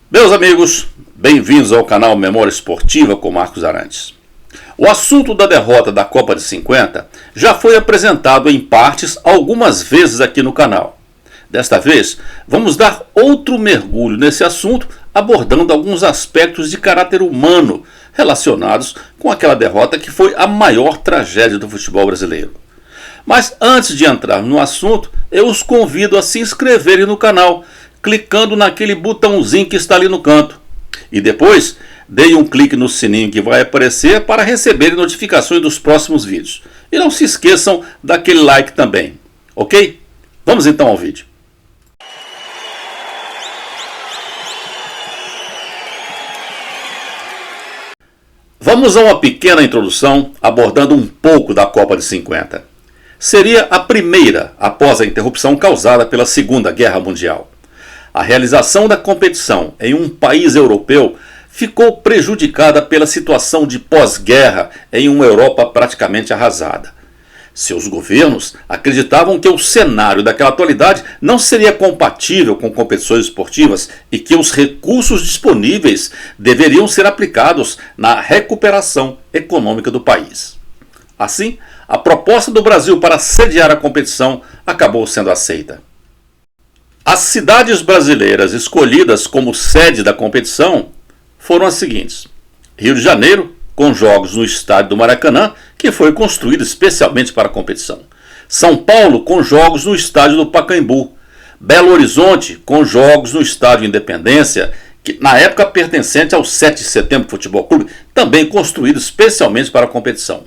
Meus amigos, bem-vindos ao canal Memória Esportiva com Marcos Arantes. O assunto da derrota da Copa de 50 já foi apresentado em partes algumas vezes aqui no canal. Desta vez, vamos dar outro mergulho nesse assunto, abordando alguns aspectos de caráter humano relacionados com aquela derrota que foi a maior tragédia do futebol brasileiro. Mas antes de entrar no assunto, eu os convido a se inscreverem no canal, clicando naquele botãozinho que está ali no canto. E depois, deem um clique no sininho que vai aparecer para receberem notificações dos próximos vídeos. E não se esqueçam daquele like também, ok? Vamos então ao vídeo. Vamos a uma pequena introdução abordando um pouco da Copa de 50. Seria a primeira após a interrupção causada pela Segunda Guerra Mundial. A realização da competição em um país europeu ficou prejudicada pela situação de pós-guerra em uma Europa praticamente arrasada. Seus governos acreditavam que o cenário daquela atualidade não seria compatível com competições esportivas e que os recursos disponíveis deveriam ser aplicados na recuperação econômica do país. Assim, a proposta do Brasil para sediar a competição acabou sendo aceita. As cidades brasileiras escolhidas como sede da competição foram as seguintes: Rio de Janeiro, com jogos no estádio do Maracanã, que foi construído especialmente para a competição. São Paulo, com jogos no estádio do Pacaembu. Belo Horizonte, com jogos no estádio Independência, que na época pertencente ao 7 de Setembro Futebol Clube, também construído especialmente para a competição.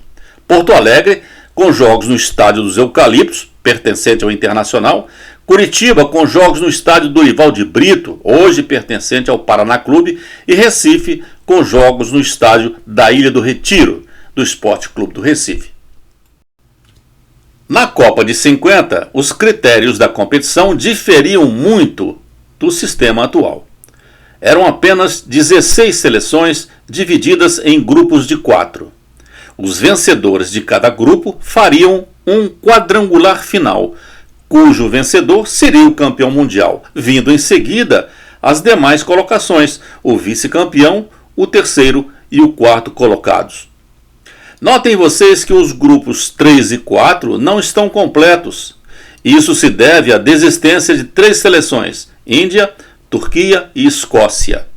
Porto Alegre, com jogos no estádio dos Eucaliptos, pertencente ao Internacional. Curitiba, com jogos no estádio Dorival de Brito, hoje pertencente ao Paraná Clube, e Recife, com jogos no estádio da Ilha do Retiro, do Esporte Clube do Recife. Na Copa de 50, os critérios da competição diferiam muito do sistema atual. Eram apenas 16 seleções divididas em grupos de 4. Os vencedores de cada grupo fariam um quadrangular final, cujo vencedor seria o campeão mundial, vindo em seguida as demais colocações, o vice-campeão, o terceiro e o quarto colocados. Notem vocês que os grupos 3 e 4 não estão completos. Isso se deve à desistência de 3 seleções: Índia, Turquia e Escócia.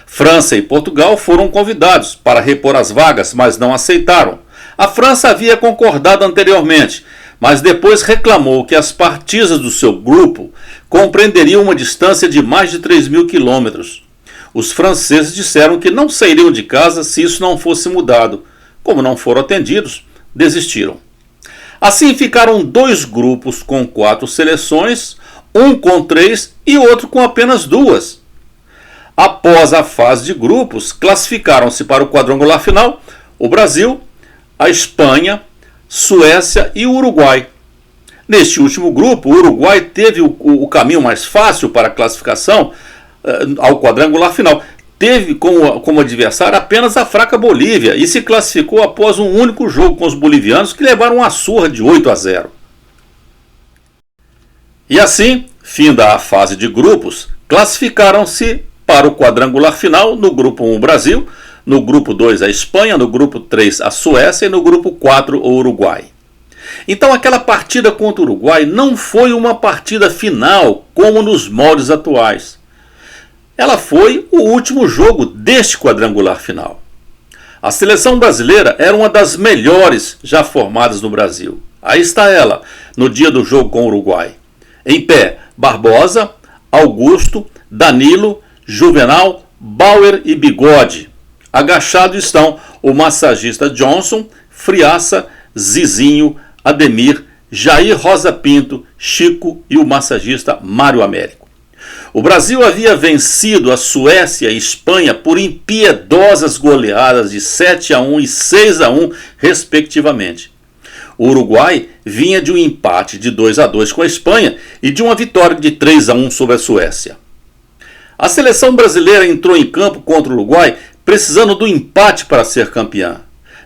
França e Portugal foram convidados para repor as vagas, mas não aceitaram. A França havia concordado anteriormente, mas depois reclamou que as partidas do seu grupo compreenderiam uma distância de mais de 3.000 quilômetros. Os franceses disseram que não sairiam de casa se isso não fosse mudado. Como não foram atendidos, desistiram. Assim ficaram 2 grupos com 4 seleções, um com 3 e outro com apenas 2. Após a fase de grupos, classificaram-se para o quadrangular final o Brasil, a Espanha, Suécia e o Uruguai. Neste último grupo, o Uruguai teve o caminho mais fácil para a classificação ao quadrangular final. Teve como adversário apenas a fraca Bolívia e se classificou após um único jogo com os bolivianos, que levaram uma surra de 8-0. E assim, finda a fase de grupos, classificaram-se para o quadrangular final no grupo 1 o Brasil, no grupo 2 a Espanha, no grupo 3 a Suécia e no grupo 4 o Uruguai. Então aquela partida contra o Uruguai não foi uma partida final como nos moldes atuais. Ela foi o último jogo deste quadrangular final. A seleção brasileira era uma das melhores já formadas no Brasil. Aí está ela, no dia do jogo com o Uruguai. Em pé, Barbosa, Augusto, Danilo, Juvenal, Bauer e Bigode. Agachados estão o massagista Johnson, Friaça, Zizinho, Ademir, Jair Rosa Pinto, Chico e o massagista Mário Américo. O Brasil havia vencido a Suécia e a Espanha por impiedosas goleadas de 7-1 e 6-1, respectivamente. O Uruguai vinha de um empate de 2-2 com a Espanha e de uma vitória de 3-1 sobre a Suécia. A seleção brasileira entrou em campo contra o Uruguai precisando do empate para ser campeã.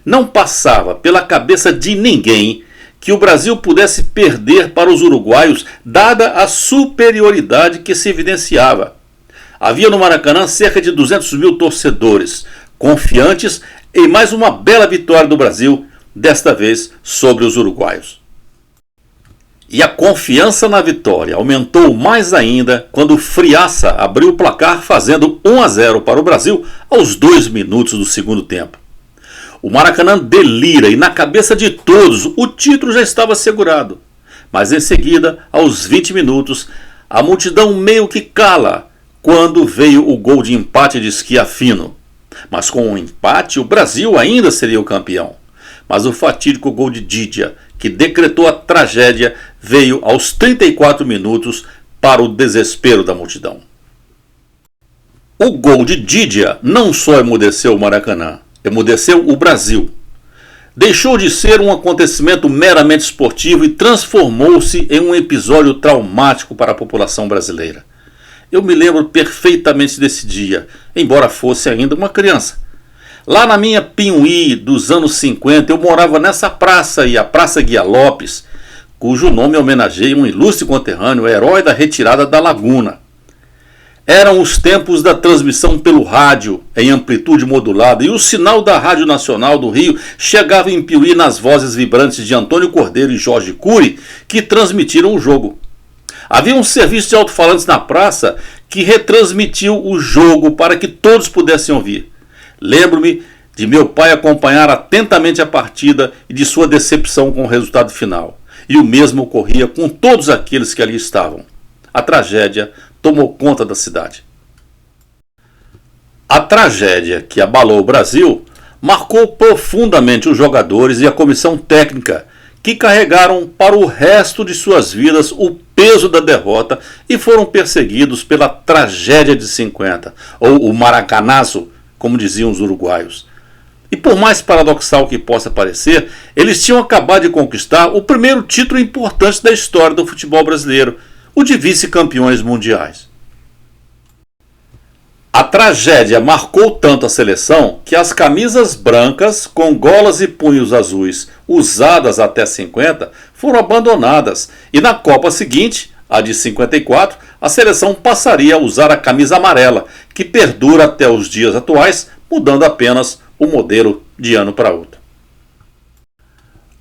Não passava pela cabeça de ninguém que o Brasil pudesse perder para os uruguaios, dada a superioridade que se evidenciava. Havia no Maracanã cerca de 200 mil torcedores, confiantes em mais uma bela vitória do Brasil, desta vez sobre os uruguaios. E a confiança na vitória aumentou mais ainda quando Friaça abriu o placar fazendo 1-0 para o Brasil aos 2 minutos do segundo tempo. O Maracanã delira e na cabeça de todos o título já estava assegurado. Mas em seguida, aos 20 minutos, a multidão meio que cala quando veio o gol de empate de Schiaffino. Mas com o empate, o Brasil ainda seria o campeão. Mas o fatídico gol de Didia, que decretou a tragédia, veio aos 34 minutos para o desespero da multidão. O gol de Didia não só emudeceu o Maracanã, emudeceu o Brasil. Deixou de ser um acontecimento meramente esportivo e transformou-se em um episódio traumático para a população brasileira. Eu me lembro perfeitamente desse dia, embora fosse ainda uma criança. Lá na minha Piuí dos anos 50, eu morava nessa praça, e a Praça Guia Lopes, cujo nome homenageia um ilustre conterrâneo, herói da retirada da Laguna. Eram os tempos da transmissão pelo rádio, em amplitude modulada, e o sinal da Rádio Nacional do Rio chegava em Piuí nas vozes vibrantes de Antônio Cordeiro e Jorge Cury, que transmitiram o jogo. Havia um serviço de alto-falantes na praça que retransmitiu o jogo para que todos pudessem ouvir. Lembro-me de meu pai acompanhar atentamente a partida e de sua decepção com o resultado final. E o mesmo ocorria com todos aqueles que ali estavam. A tragédia tomou conta da cidade. A tragédia que abalou o Brasil marcou profundamente os jogadores e a comissão técnica, que carregaram para o resto de suas vidas o peso da derrota e foram perseguidos pela tragédia de 50, ou o maracanazo, como diziam os uruguaios. E por mais paradoxal que possa parecer, eles tinham acabado de conquistar o primeiro título importante da história do futebol brasileiro, o de vice-campeões mundiais. A tragédia marcou tanto a seleção que as camisas brancas com golas e punhos azuis, usadas até 50, foram abandonadas, e na Copa seguinte, a de 54, a seleção passaria a usar a camisa amarela, que perdura até os dias atuais, mudando apenas o modelo de ano para outro.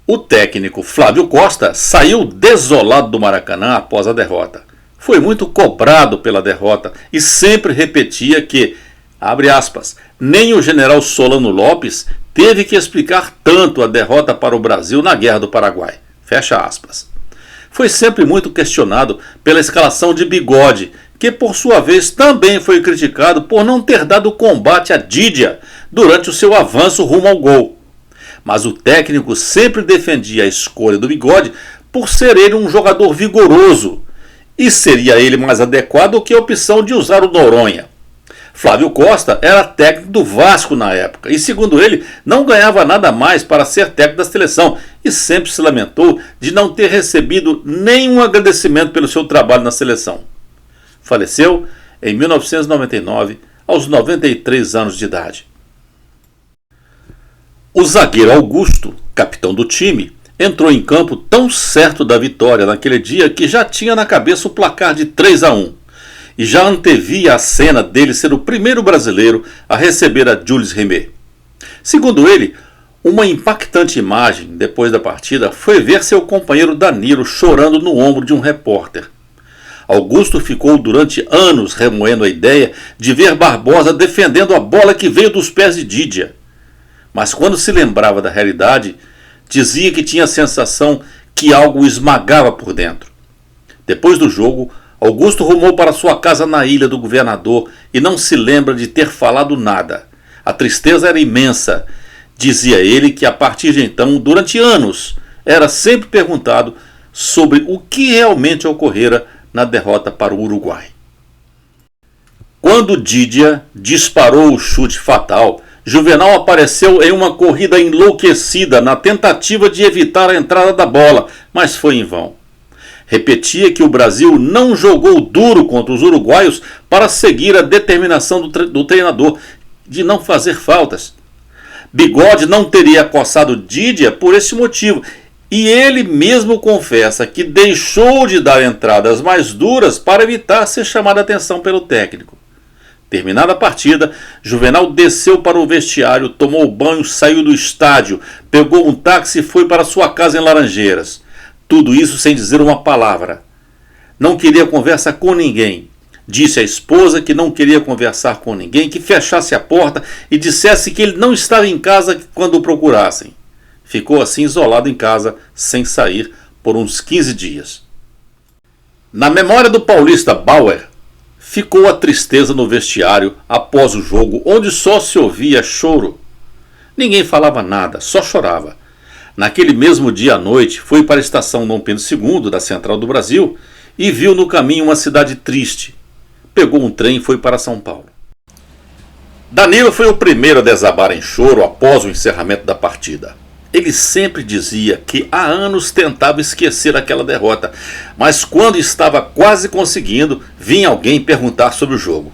O técnico Flávio Costa saiu desolado do Maracanã após a derrota. Foi muito cobrado pela derrota e sempre repetia que, abre aspas, nem o general Solano Lopes teve que explicar tanto a derrota para o Brasil na Guerra do Paraguai. Fecha aspas. Foi sempre muito questionado pela escalação de Bigode, que por sua vez também foi criticado por não ter dado combate a Didia durante o seu avanço rumo ao gol. Mas o técnico sempre defendia a escolha do Bigode por ser ele um jogador vigoroso, e seria ele mais adequado que a opção de usar o Noronha. Flávio Costa era técnico do Vasco na época e, segundo ele, não ganhava nada mais para ser técnico da seleção e sempre se lamentou de não ter recebido nenhum agradecimento pelo seu trabalho na seleção. Faleceu em 1999, aos 93 anos de idade. O zagueiro Augusto, capitão do time, entrou em campo tão certo da vitória naquele dia que já tinha na cabeça o placar de 3-1 e já antevia a cena dele ser o primeiro brasileiro a receber a Jules Rimet. Segundo ele, uma impactante imagem depois da partida foi ver seu companheiro Danilo chorando no ombro de um repórter. Augusto ficou durante anos remoendo a ideia de ver Barbosa defendendo a bola que veio dos pés de Didia. Mas quando se lembrava da realidade, dizia que tinha a sensação que algo o esmagava por dentro. Depois do jogo, Augusto rumou para sua casa na Ilha do Governador e não se lembra de ter falado nada. A tristeza era imensa. Dizia ele que a partir de então, durante anos, era sempre perguntado sobre o que realmente ocorrera na derrota para o Uruguai. Quando Didia disparou o chute fatal, Juvenal apareceu em uma corrida enlouquecida na tentativa de evitar a entrada da bola, mas foi em vão. Repetia que o Brasil não jogou duro contra os uruguaios para seguir a determinação do treinador de não fazer faltas. Bigode não teria acossado Didia por esse motivo, e ele mesmo confessa que deixou de dar entradas mais duras para evitar ser chamado a atenção pelo técnico. Terminada a partida, Juvenal desceu para o vestiário, tomou banho, saiu do estádio, pegou um táxi e foi para sua casa em Laranjeiras. Tudo isso sem dizer uma palavra. Não queria conversa com ninguém. Disse à esposa que não queria conversar com ninguém, que fechasse a porta e dissesse que ele não estava em casa quando o procurassem. Ficou assim isolado em casa, sem sair, por uns 15 dias. Na memória do paulista Bauer, ficou a tristeza no vestiário após o jogo, onde só se ouvia choro. Ninguém falava nada, só chorava. Naquele mesmo dia à noite, foi para a estação Dom Pedro II, da Central do Brasil, e viu no caminho uma cidade triste. Pegou um trem e foi para São Paulo. Danilo foi o primeiro a desabar em choro após o encerramento da partida. Ele sempre dizia que há anos tentava esquecer aquela derrota, mas quando estava quase conseguindo, vinha alguém perguntar sobre o jogo.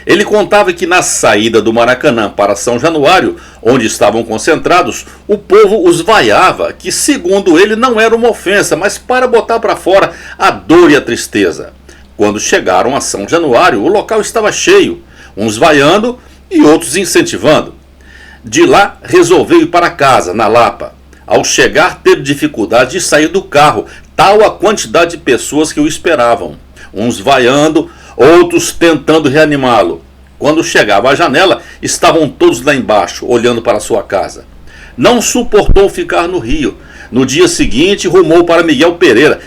Ele contava que na saída do Maracanã para São Januário, onde estavam concentrados, o povo os vaiava, que segundo ele não era uma ofensa, mas para botar para fora a dor e a tristeza. Quando chegaram a São Januário, o local estava cheio, uns vaiando e outros incentivando. De lá, resolveu ir para casa, na Lapa. Ao chegar, teve dificuldade de sair do carro, tal a quantidade de pessoas que o esperavam. Uns vaiando, outros tentando reanimá-lo. Quando chegava à janela, estavam todos lá embaixo, olhando para sua casa. Não suportou ficar no Rio. No dia seguinte, rumou para Miguel Pereira,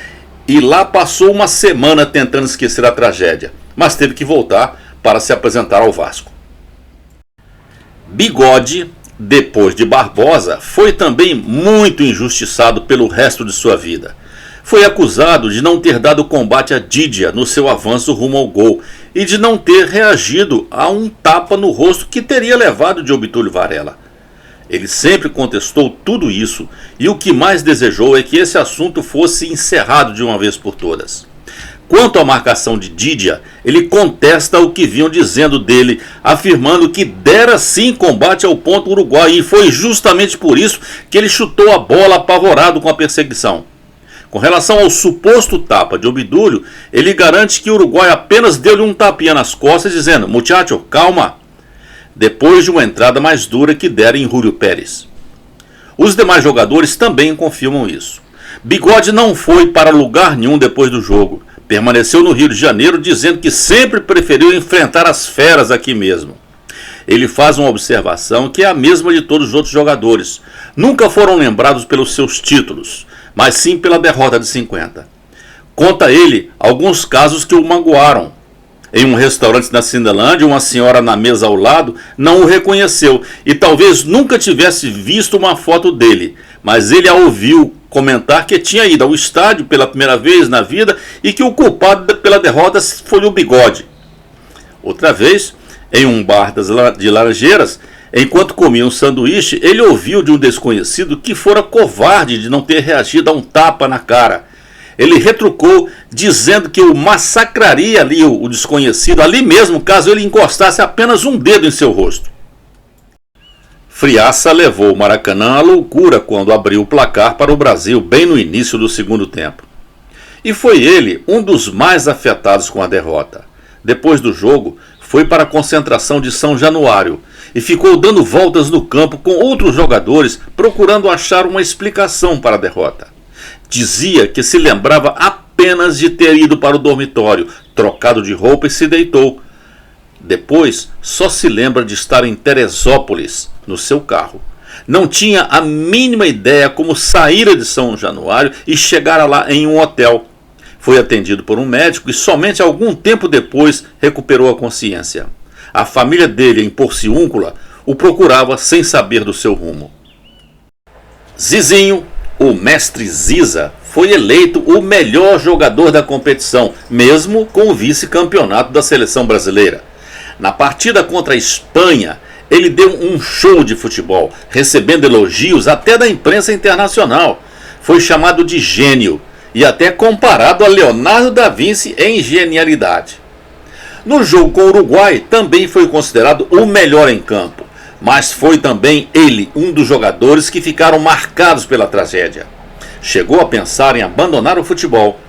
e lá passou uma semana tentando esquecer a tragédia, mas teve que voltar para se apresentar ao Vasco. Bigode, depois de Barbosa, foi também muito injustiçado pelo resto de sua vida. Foi acusado de não ter dado combate a Didia no seu avanço rumo ao gol e de não ter reagido a um tapa no rosto que teria levado de Obtúlio Varela. Ele sempre contestou tudo isso e o que mais desejou é que esse assunto fosse encerrado de uma vez por todas. Quanto à marcação de Didia, ele contesta o que vinham dizendo dele, afirmando que dera sim combate ao ponto uruguai e foi justamente por isso que ele chutou a bola apavorado com a perseguição. Com relação ao suposto tapa de Obdúlio, ele garante que o Uruguai apenas deu-lhe um tapinha nas costas dizendo: "Muchacho, calma", depois de uma entrada mais dura que dera em Júlio Pérez. Os demais jogadores também confirmam isso. Bigode não foi para lugar nenhum depois do jogo. Permaneceu no Rio de Janeiro dizendo que sempre preferiu enfrentar as feras aqui mesmo. Ele faz uma observação que é a mesma de todos os outros jogadores. Nunca foram lembrados pelos seus títulos, mas sim pela derrota de 50. Conta ele alguns casos que o magoaram. Em um restaurante na Cindelândia, uma senhora na mesa ao lado não o reconheceu e talvez nunca tivesse visto uma foto dele, mas ele a ouviu comentar que tinha ido ao estádio pela primeira vez na vida e que o culpado pela derrota foi o Bigode. Outra vez, em um bar de Laranjeiras, enquanto comia um sanduíche, ele ouviu de um desconhecido que fora covarde de não ter reagido a um tapa na cara. Ele retrucou, dizendo que o massacraria ali o desconhecido, ali mesmo, caso ele encostasse apenas um dedo em seu rosto. Friaça levou o Maracanã à loucura quando abriu o placar para o Brasil, bem no início do segundo tempo. E foi ele um dos mais afetados com a derrota. Depois do jogo, foi para a concentração de São Januário e ficou dando voltas no campo com outros jogadores, procurando achar uma explicação para a derrota. Dizia que se lembrava apenas de ter ido para o dormitório, trocado de roupa e se deitou. Depois, só se lembra de estar em Teresópolis, no seu carro. Não tinha a mínima ideia como saíra de São Januário e chegara lá em um hotel. Foi atendido por um médico e somente algum tempo depois recuperou a consciência. A família dele, em Porciúncula, o procurava sem saber do seu rumo. Zizinho, o mestre Ziza, foi eleito o melhor jogador da competição, mesmo com o vice-campeonato da seleção brasileira. Na partida contra a Espanha, ele deu um show de futebol, recebendo elogios até da imprensa internacional. Foi chamado de gênio e até comparado a Leonardo da Vinci em genialidade. No jogo com o Uruguai, também foi considerado o melhor em campo. Mas foi também ele um dos jogadores que ficaram marcados pela tragédia. Chegou a pensar em abandonar o futebol.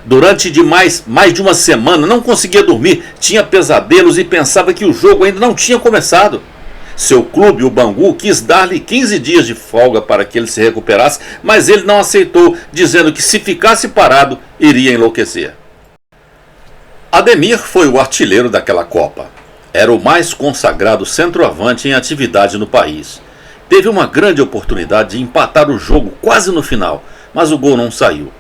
Durante mais de uma semana não conseguia dormir, tinha pesadelos e pensava que o jogo ainda não tinha começado. Seu clube, o Bangu, quis dar-lhe 15 dias de folga para que ele se recuperasse, mas ele não aceitou, dizendo que se ficasse parado, iria enlouquecer. Ademir foi o artilheiro daquela Copa. Era o mais consagrado centroavante em atividade no país. Teve uma grande oportunidade de empatar o jogo quase no final, mas o gol não saiu.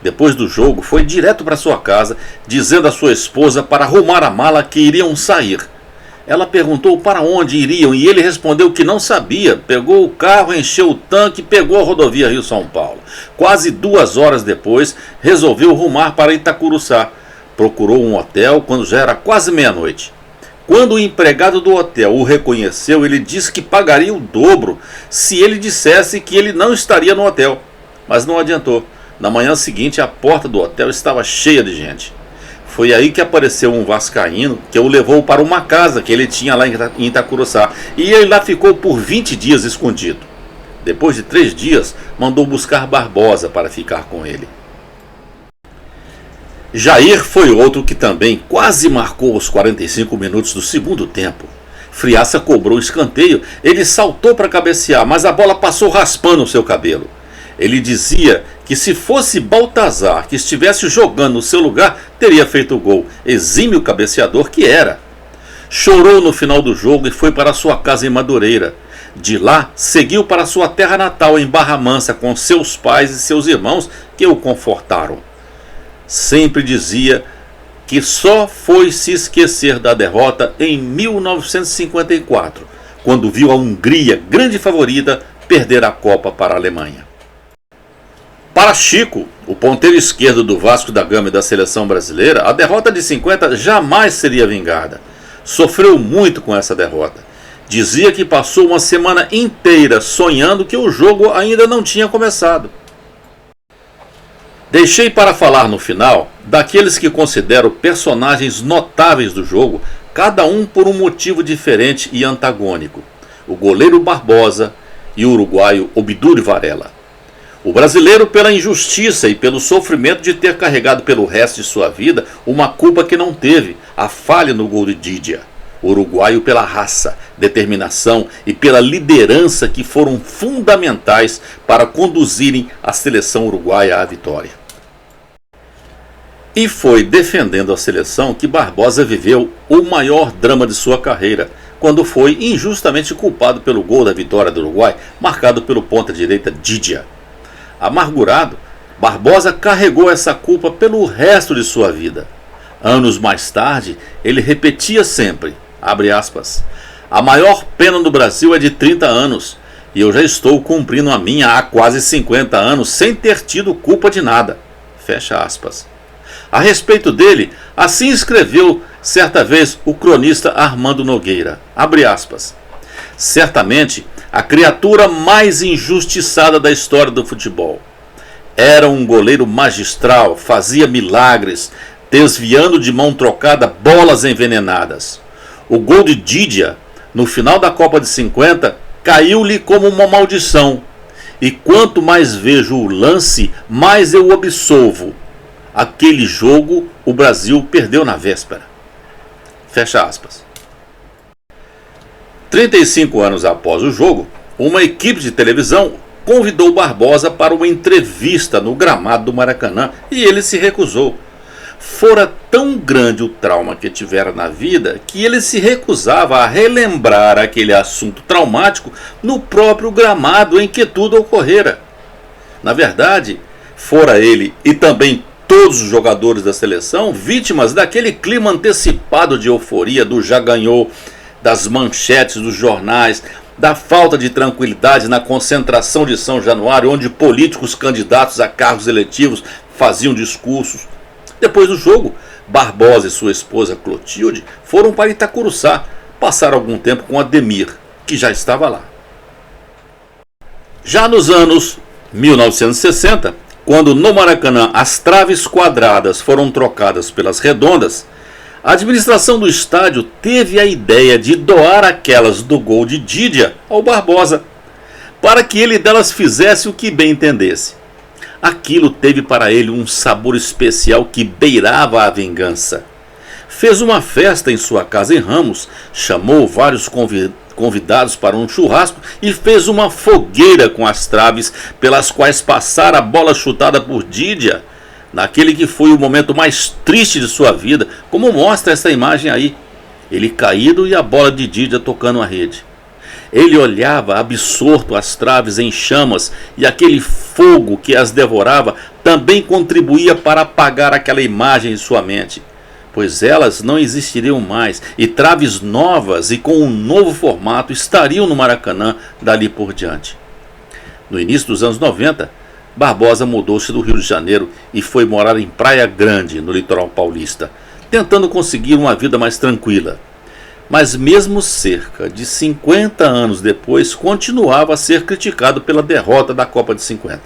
Depois do jogo, foi direto para sua casa, dizendo à sua esposa para arrumar a mala que iriam sair. Ela perguntou para onde iriam e ele respondeu que não sabia. Pegou o carro, encheu o tanque e pegou a rodovia Rio-São Paulo. Quase 2 horas depois, resolveu rumar para Itacuruçá. Procurou um hotel quando já era quase meia-noite. Quando o empregado do hotel o reconheceu, ele disse que pagaria o dobro se ele dissesse que ele não estaria no hotel. Mas não adiantou. Na manhã seguinte, a porta do hotel estava cheia de gente. Foi aí que apareceu um vascaíno que o levou para uma casa que ele tinha lá em Itacuruçá. E ele lá ficou por 20 dias escondido. Depois de 3 dias, mandou buscar Barbosa para ficar com ele. Jair foi outro que também quase marcou os 45 minutos do segundo tempo. Friaça cobrou o escanteio, ele saltou para cabecear, mas a bola passou raspando o seu cabelo. Ele dizia que se fosse Baltazar que estivesse jogando no seu lugar, teria feito o gol, exímio cabeceador que era. Chorou no final do jogo e foi para sua casa em Madureira. De lá, seguiu para sua terra natal em Barra Mansa com seus pais e seus irmãos que o confortaram. Sempre dizia que só foi se esquecer da derrota em 1954, quando viu a Hungria, grande favorita, perder a Copa para a Alemanha. Para Chico, o ponteiro esquerdo do Vasco da Gama e da seleção brasileira, a derrota de 50 jamais seria vingada. Sofreu muito com essa derrota. Dizia que passou uma semana inteira sonhando que o jogo ainda não tinha começado. Deixei para falar no final daqueles que considero personagens notáveis do jogo, cada um por um motivo diferente e antagônico: o goleiro Barbosa e o uruguaio Obdur Varela. O brasileiro pela injustiça e pelo sofrimento de ter carregado pelo resto de sua vida uma culpa que não teve, a falha no gol de Didia. O uruguaio pela raça, determinação e pela liderança que foram fundamentais para conduzirem a seleção uruguaia à vitória. E foi defendendo a seleção que Barbosa viveu o maior drama de sua carreira, quando foi injustamente culpado pelo gol da vitória do Uruguai, marcado pelo ponta-direita Didia. Amargurado, Barbosa carregou essa culpa pelo resto de sua vida. Anos mais tarde, ele repetia sempre, abre aspas, a maior pena no Brasil é de 30 anos, e eu já estou cumprindo a minha há quase 50 anos sem ter tido culpa de nada, fecha aspas. A respeito dele, assim escreveu certa vez o cronista Armando Nogueira, abre aspas, certamente a criatura mais injustiçada da história do futebol. Era um goleiro magistral, fazia milagres, desviando de mão trocada bolas envenenadas. O gol de Didia, no final da Copa de 50, caiu-lhe como uma maldição. E quanto mais vejo o lance, mais eu absolvo. Aquele jogo o Brasil perdeu na véspera. Fecha aspas. 35 anos após o jogo, uma equipe de televisão convidou Barbosa para uma entrevista no gramado do Maracanã e ele se recusou. Fora tão grande o trauma que tivera na vida que ele se recusava a relembrar aquele assunto traumático no próprio gramado em que tudo ocorrera. Na verdade, fora ele e também todos os jogadores da seleção vítimas daquele clima antecipado de euforia do já ganhou, das manchetes dos jornais, da falta de tranquilidade na concentração de São Januário, onde políticos candidatos a cargos eletivos faziam discursos. Depois do jogo, Barbosa e sua esposa Clotilde foram para Itacuruçá, passaram algum tempo com Ademir, que já estava lá. Já nos anos 1960, quando no Maracanã as traves quadradas foram trocadas pelas redondas, a administração do estádio teve a ideia de doar aquelas do gol de Didia ao Barbosa, para que ele delas fizesse o que bem entendesse. aquilo teve para ele um sabor especial que beirava a vingança. Fez uma festa em sua casa em Ramos, chamou vários convidados para um churrasco e fez uma fogueira com as traves pelas quais passara a bola chutada por Didia, naquele que foi o momento mais triste de sua vida, como mostra essa imagem aí. Ele caído e a bola de Didia tocando a rede. Ele olhava absorto as traves em chamas e aquele fogo que as devorava também contribuía para apagar aquela imagem em sua mente, pois elas não existiriam mais e traves novas e com um novo formato estariam no Maracanã dali por diante. No início dos anos 90, Barbosa mudou-se do Rio de Janeiro e foi morar em Praia Grande, no litoral paulista, tentando conseguir uma vida mais tranquila. Mas mesmo cerca de 50 anos depois, continuava a ser criticado pela derrota da Copa de 50.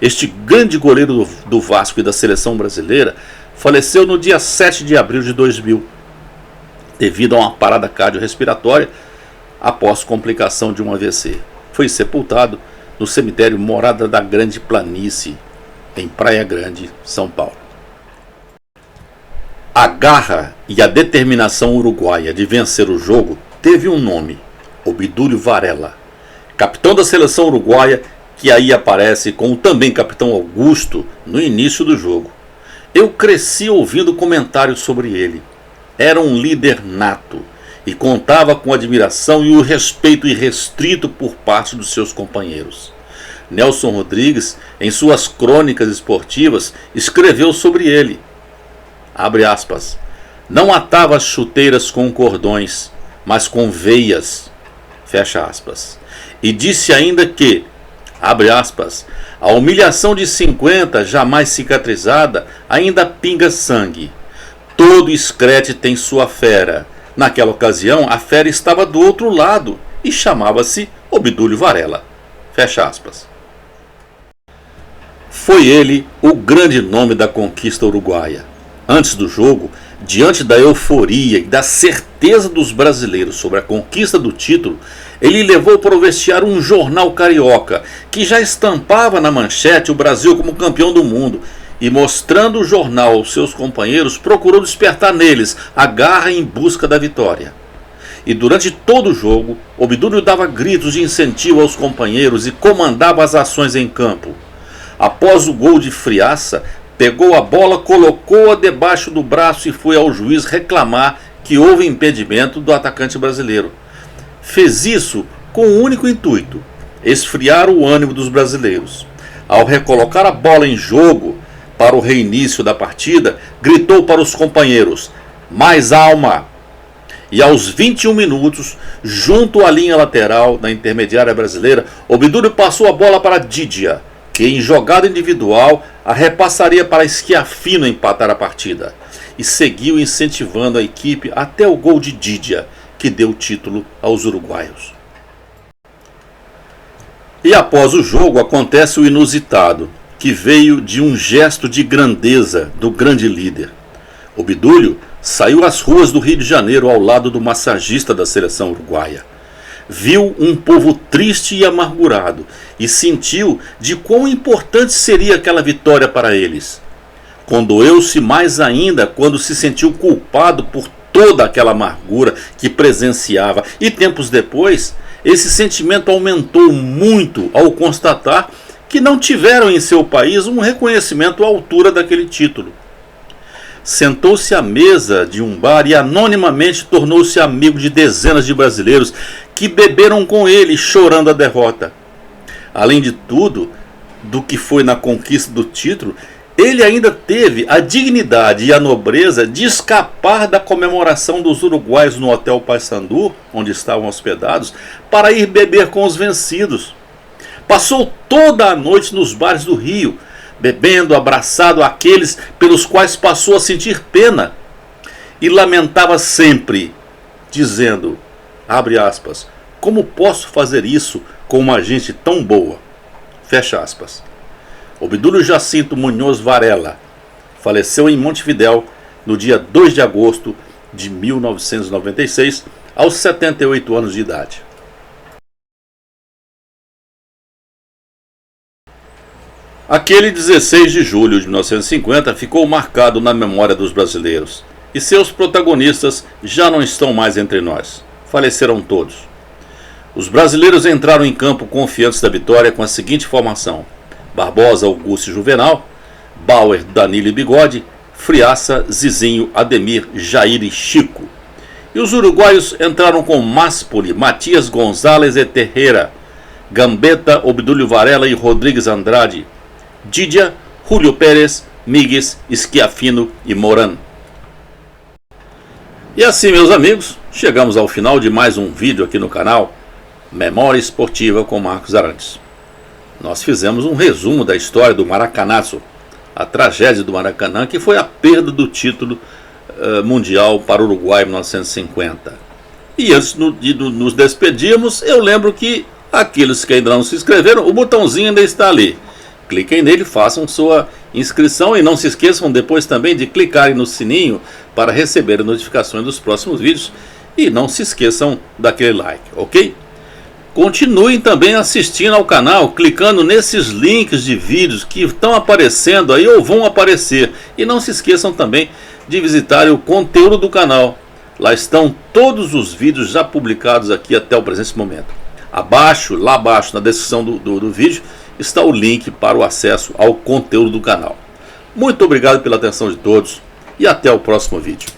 Este grande goleiro do Vasco e da seleção brasileira faleceu no dia 7 de abril de 2000, devido a uma parada cardiorrespiratória após complicação de um AVC. Foi sepultado no cemitério Morada da Grande Planície, em Praia Grande, São Paulo. A garra e a determinação uruguaia de vencer o jogo teve um nome: Obdúlio Varela, capitão da seleção uruguaia, que aí aparece com o também capitão Augusto no início do jogo. Eu cresci ouvindo comentários sobre ele. Era um líder nato e contava com a admiração e o respeito irrestrito por parte dos seus companheiros. Nelson Rodrigues, em suas crônicas esportivas, escreveu sobre ele, abre aspas, não atava as chuteiras com cordões, mas com veias, fecha aspas, e disse ainda que, abre aspas, a humilhação de 50, jamais cicatrizada, ainda pinga sangue. Todo escrete tem sua fera. Naquela ocasião, a fera estava do outro lado e chamava-se Obdúlio Varela. Fecha aspas. Foi ele o grande nome da conquista uruguaia. Antes do jogo, diante da euforia e da certeza dos brasileiros sobre a conquista do título, ele levou para o vestiário um jornal carioca, que já estampava na manchete o Brasil como campeão do mundo, e mostrando o jornal aos seus companheiros, procurou despertar neles a garra em busca da vitória. E durante todo o jogo, Obdúlio dava gritos de incentivo aos companheiros e comandava as ações em campo. Após o gol de Friaça, pegou a bola, colocou-a debaixo do braço e foi ao juiz reclamar que houve impedimento do atacante brasileiro. Fez isso com um único intuito: esfriar o ânimo dos brasileiros. Ao recolocar a bola em jogo para o reinício da partida, gritou para os companheiros: mais alma! E aos 21 minutos, junto à linha lateral da intermediária brasileira, Obdúlio passou a bola para Didia, que em jogada individual a repassaria para Schiaffino empatar a partida, e seguiu incentivando a equipe até o gol de Didia, que deu o título aos uruguaios. E após o jogo acontece o inusitado, que veio de um gesto de grandeza do grande líder. Obdúlio saiu às ruas do Rio de Janeiro ao lado do massagista da seleção uruguaia. Viu um povo triste e amargurado e sentiu de quão importante seria aquela vitória para eles. Condoeu-se mais ainda quando se sentiu culpado por toda aquela amargura que presenciava, e tempos depois esse sentimento aumentou muito ao constatar que não tiveram em seu país um reconhecimento à altura daquele título. Sentou-se à mesa de um bar e anonimamente tornou-se amigo de dezenas de brasileiros que beberam com ele, chorando a derrota. Além de tudo, do que foi na conquista do título, ele ainda teve a dignidade e a nobreza de escapar da comemoração dos uruguaios no Hotel Paissandu, onde estavam hospedados, para ir beber com os vencidos. Passou toda a noite nos bares do Rio, bebendo, abraçado àqueles pelos quais passou a sentir pena, e lamentava sempre, dizendo, abre aspas, como posso fazer isso com uma gente tão boa? Fecha aspas. Obdúlio Jacinto Munhoz Varela faleceu em Montevidéu no dia 2 de agosto de 1996, aos 78 anos de idade. Aquele 16 de julho de 1950 ficou marcado na memória dos brasileiros, e seus protagonistas já não estão mais entre nós. Faleceram todos. Os brasileiros entraram em campo confiantes da vitória com a seguinte formação: Barbosa, Augusto e Juvenal, Bauer, Danilo e Bigode, Friaça, Zizinho, Ademir, Jair e Chico. E os uruguaios entraram com Máspoli, Matias Gonzalez e Terreira, Gambetta, Obdúlio Varela e Rodrigues Andrade, Didia, Julio Pérez, Migues, Schiaffino e Moran. E assim, meus amigos, chegamos ao final de mais um vídeo aqui no canal Memória Esportiva com Marcos Arantes. Nós fizemos um resumo da história do Maracanazo, a tragédia do Maracanã, que foi a perda do título mundial para o Uruguai em 1950. E antes de nos despedirmos, eu lembro que aqueles que ainda não se inscreveram, o botãozinho ainda está ali. Cliquem nele, façam sua inscrição e não se esqueçam depois também de clicarem no sininho para receber notificações dos próximos vídeos. E não se esqueçam daquele like, ok? Continuem também assistindo ao canal, clicando nesses links de vídeos que estão aparecendo aí ou vão aparecer. E não se esqueçam também de visitarem o conteúdo do canal. Lá estão todos os vídeos já publicados aqui até o presente momento. Lá abaixo, na descrição do vídeo, está o link para o acesso ao conteúdo do canal. Muito obrigado pela atenção de todos e até o próximo vídeo.